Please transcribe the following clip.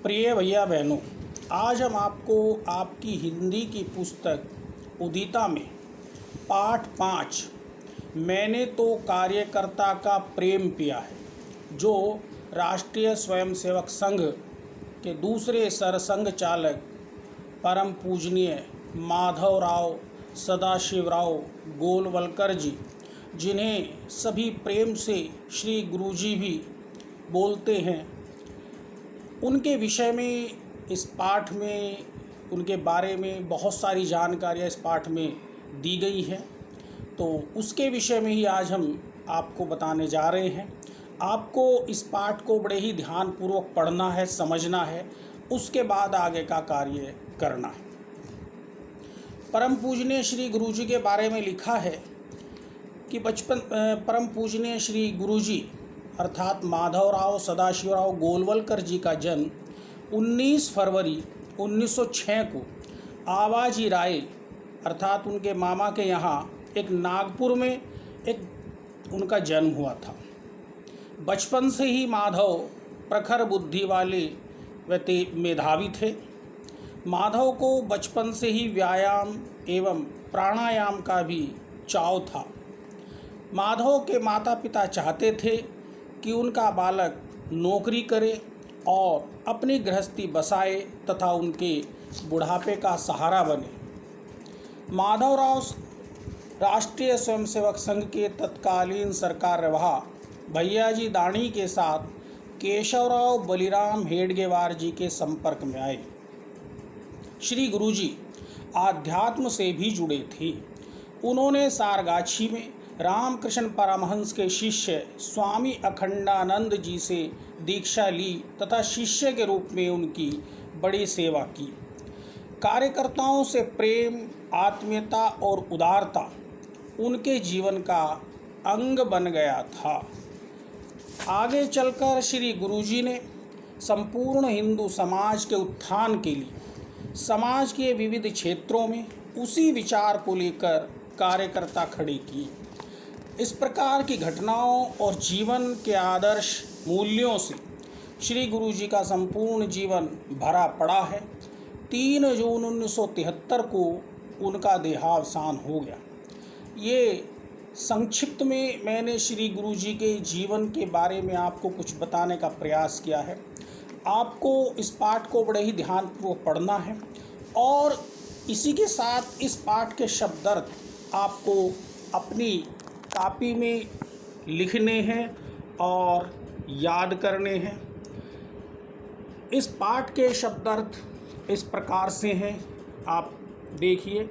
प्रिय भैया बहनों, आज हम आपको आपकी हिंदी की पुस्तक उदिता में पाठ 5 मैंने तो कार्यकर्ता का प्रेम पिया है, जो राष्ट्रीय स्वयंसेवक संघ के दूसरे सरसंघ चालक परम पूजनीय माधवराव सदाशिवराव गोलवलकर जी, जिन्हें सभी प्रेम से श्री गुरुजी भी बोलते हैं, उनके विषय में इस पाठ में उनके बारे में बहुत सारी जानकारियाँ इस पाठ में दी गई हैं। तो उसके विषय में ही आज हम आपको बताने जा रहे हैं। आपको इस पाठ को बड़े ही ध्यानपूर्वक पढ़ना है, समझना है, उसके बाद आगे का कार्य करना है। परम पूजनीय श्री गुरुजी के बारे में लिखा है कि परम पूजनीय श्री गुरुजी अर्थात माधवराव सदाशिवराव गोलवलकर जी का जन्म 19 फरवरी 1906 को आवाजी राय अर्थात उनके मामा के यहाँ एक नागपुर में एक उनका जन्म हुआ था। बचपन से ही माधव प्रखर बुद्धि वाले व मेधावी थे। माधव को बचपन से ही व्यायाम एवं प्राणायाम का भी चाव था। माधव के माता पिता चाहते थे कि उनका बालक नौकरी करे और अपनी गृहस्थी बसाए तथा उनके बुढ़ापे का सहारा बने। माधवराव राष्ट्रीय स्वयंसेवक संघ के तत्कालीन सरकारवाह भैयाजी दाणी के साथ केशवराव बलिराम हेडगेवार जी के संपर्क में आए। श्री गुरुजी आध्यात्म से भी जुड़े थे। उन्होंने सारगाछी में रामकृष्ण परमहंस के शिष्य स्वामी अखंडानंद जी से दीक्षा ली तथा शिष्य के रूप में उनकी बड़ी सेवा की। कार्यकर्ताओं से प्रेम, आत्मीयता और उदारता उनके जीवन का अंग बन गया था। आगे चलकर श्री गुरुजी ने संपूर्ण हिंदू समाज के उत्थान के लिए समाज के विविध क्षेत्रों में उसी विचार को लेकर कार्यकर्ता खड़े किए। इस प्रकार की घटनाओं और जीवन के आदर्श मूल्यों से श्री गुरुजी का संपूर्ण जीवन भरा पड़ा है। 3 जून 1973 को उनका देहावसान हो गया। ये संक्षिप्त में मैंने श्री गुरुजी के जीवन के बारे में आपको कुछ बताने का प्रयास किया है। आपको इस पाठ को बड़े ही ध्यानपूर्वक पढ़ना है और इसी के साथ इस पाठ के शब्दार्थ आपको अपनी कॉपी में लिखने हैं और याद करने हैं। इस पाठ के शब्दार्थ इस प्रकार से हैं, आप देखिए।